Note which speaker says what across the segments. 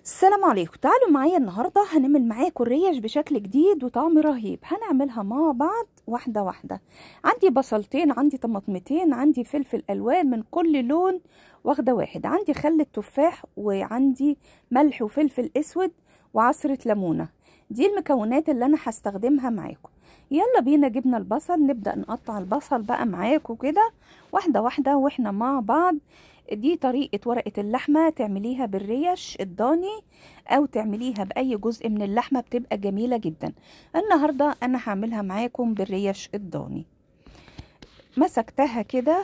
Speaker 1: السلام عليكم. تعالوا معايا النهارده هنعمل معاكم الريش بشكل جديد وطعم رهيب. هنعملها مع بعض واحده واحده. عندي بصلتين، عندي طماطمتين، عندي فلفل الوان من كل لون واخده واحد، عندي خل التفاح، وعندي ملح وفلفل اسود وعصره ليمونه. دي المكونات اللي انا هستخدمها معاكم. يلا بينا، جبنا البصل، نبدأ نقطع البصل بقى معاكم كده واحده واحده واحنا مع بعض. دي طريقة ورقة اللحمة، تعمليها بالريش الضاني او تعمليها باي جزء من اللحمة بتبقى جميلة جدا. النهاردة انا هعملها معاكم بالريش الضاني. مسكتها كده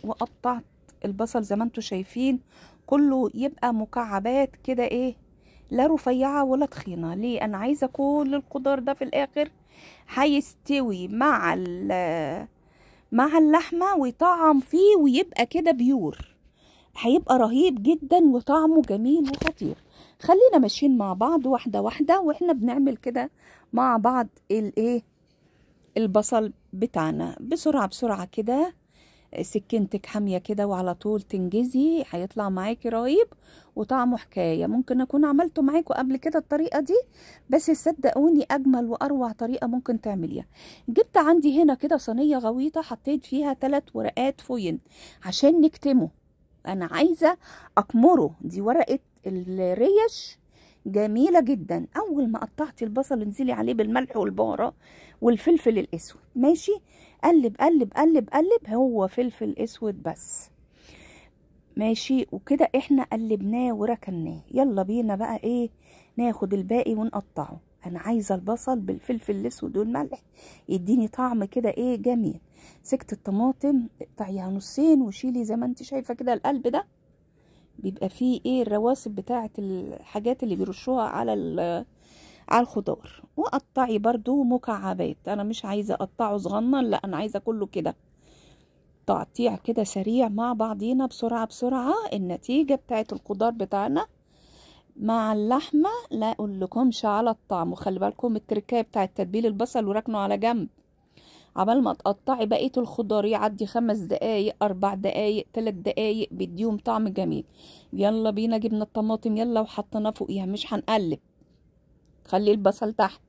Speaker 1: وقطعت البصل زي ما انتم شايفين، كله يبقى مكعبات كده، لا رفيعة ولا تخينة. ليه؟ انا عايزة كل الخضار ده في الاخر هيستوي مع اللحمة ويطعم فيه ويبقى كده بيور، هيبقى رهيب جدا وطعمه جميل وخطير. خلينا ماشيين مع بعض واحدة واحدة واحنا بنعمل كده مع بعض البصل بتاعنا بسرعة بسرعة كده. سكينتك حامية كده وعلى طول تنجزي، هيطلع معاكي رهيب وطعمه حكاية. ممكن اكون عملته معاكم قبل كده الطريقة دي، بس صدقوني اجمل واروع طريقة ممكن تعمليها. جبت عندي هنا كده صينية غويطة، حطيت فيها 3 ورقات فويل عشان نكتمه. انا عايزة اكمره. دي ورقة الريش جميلة جدا. اول ما قطعتي البصل انزلي عليه بالملح والبهارات والفلفل الاسود. ماشي، قلب قلب قلب قلب، هو فلفل اسود بس. ماشي، وكده احنا قلبناه وركناه. يلا بينا بقى ناخد الباقي ونقطعه. انا عايزه البصل بالفلفل الاسود والملح يديني طعم كده جميل. سكت الطماطم اقطعيها نصين وشيلي زي ما انت شايفه كده القلب ده، بيبقى فيه الرواسب بتاعه الحاجات اللي بيرشوها على الخضار. وقطعي برضو مكعبات، انا مش عايزه اقطعه صغنن، لا انا عايزه كله كده تقطيع كده سريع مع بعضينا بسرعه بسرعه. النتيجه بتاعت الخضار بتاعنا مع اللحمه لا اقول لكمش على الطعم. وخلي بالكم التركايه بتاعت تتبيل البصل وركنه على جنب عبال ما تقطعي بقيه الخضار. يعدي 5 دقايق 4 دقايق 3 دقايق بيديهم طعم جميل. يلا بينا، جبنا الطماطم يلا وحطيناه فوقيها، مش هنقلب، خلي البصل تحت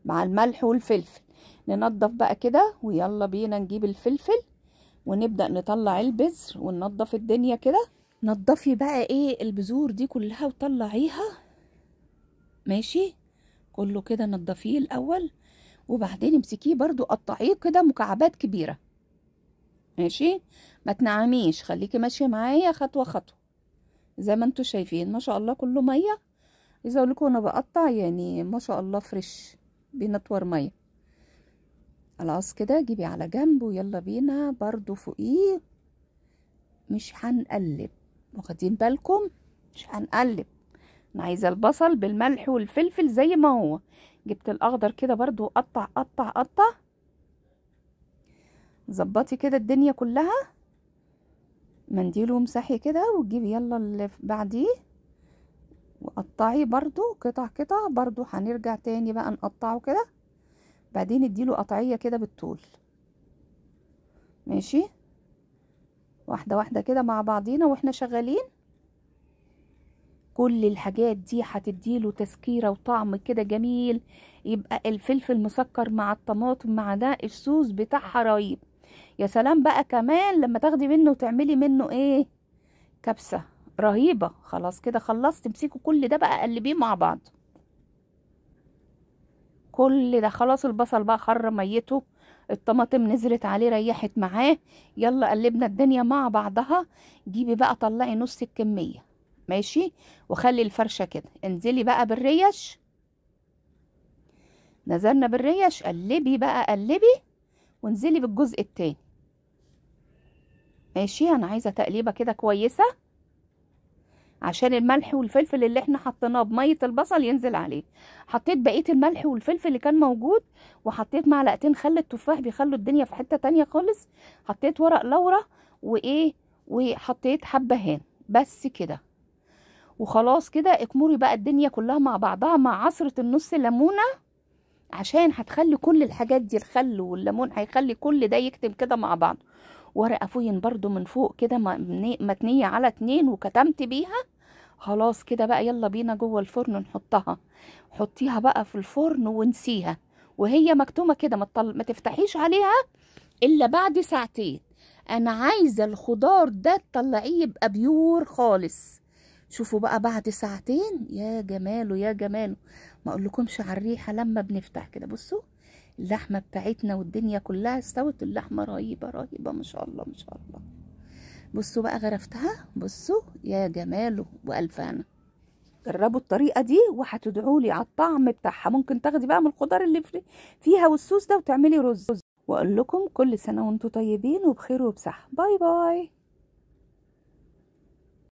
Speaker 1: مع الملح والفلفل. ننضف بقى كده، ويلا بينا نجيب الفلفل ونبدأ نطلع البذر وننضف الدنيا كده. نضفي بقى البذور دي كلها وطلعيها. ماشي، كله كده نضفيه الاول، وبعدين امسكيه برضو قطعيه كده مكعبات كبيرة. ماشي، ما تنعميش، خليكي ماشية معايا خطوة خطوة زي ما انتوا شايفين. ما شاء الله كله مية. عايزه اقول لكم انا بقطع يعني ما شاء الله فريش بنطور ميه. خلاص كده جيبي على جنب، ويلا بينا برضو فوقيه مش هنقلب، واخدين بالكم؟ مش هنقلب. انا عايزه البصل بالملح والفلفل زي ما هو. جبت الاخضر كده برضو، قطع قطع قطع، ظبطي كده الدنيا كلها. منديل ومسحي كده، وتجيبي يلا اللي بعديه وقطعي برضو قطع قطع. برضو هنرجع تاني بقى نقطعه كده، بعدين اديله قطعية كده بالطول. ماشي، واحدة واحدة كده مع بعضينا واحنا شغالين. كل الحاجات دي هتديله تسكيرة وطعم كده جميل. يبقى الفلفل مسكر مع الطماطم مع ده، الصوص بتاعها رهيب. يا سلام بقى كمان لما تاخدي منه وتعملي منه كبسة رهيبة. خلاص كده خلصت، تمسكوا كل ده بقى قلبيه مع بعض. كل ده خلاص، البصل بقى خر ميته، الطماطم نزلت عليه ريحت معاه. يلا قلبنا الدنيا مع بعضها. جيبي بقى طلعي نص الكمية. ماشي، وخلي الفرشة كده. انزلي بقى بالريش، نزلنا بالريش، قلبي بقى قلبي، وانزلي بالجزء التاني. ماشي، انا عايزة تقليبة كده كويسة عشان الملح والفلفل اللي احنا حطيناه بمية البصل ينزل عليه. حطيت بقية الملح والفلفل اللي كان موجود، وحطيت معلقتين خل التفاح بيخلوا الدنيا في حتة تانية خالص. حطيت ورق لورا وحطيت حبهان بس كده. وخلاص كده اكمري بقى الدنيا كلها مع بعضها مع عصرة النص ليمونة، عشان هتخلي كل الحاجات دي، الخل والليمون هيخلي كل ده يكتم كده مع بعض. ورقة فوين برضو من فوق كده متنية على 2 وكتمت بيها. خلاص كده بقى، يلا بينا جوه الفرن نحطها. حطيها بقى في الفرن ونسيها وهي مكتومة كده، ما تفتحيش عليها الا بعد ساعتين. انا عايزة الخضار ده تطلعيه يبقى بيور خالص. شوفوا بقى بعد ساعتين، يا جماله يا جماله. ما اقولكمش على الريحة لما بنفتح كده. بصوا اللحمة بتاعتنا والدنيا كلها استوت. اللحمة رهيبة رهيبة، ما شاء الله ما شاء الله. بصوا بقى غرفتها، بصوا يا جماله والف هنا. جربوا الطريقة دي وهتدعولي على الطعم بتاعها. ممكن تاخدي بقى من الخضار اللي فيها والصوص ده وتعملي رز. واقول لكم كل سنة وانتم طيبين وبخير وبصحة. باي باي.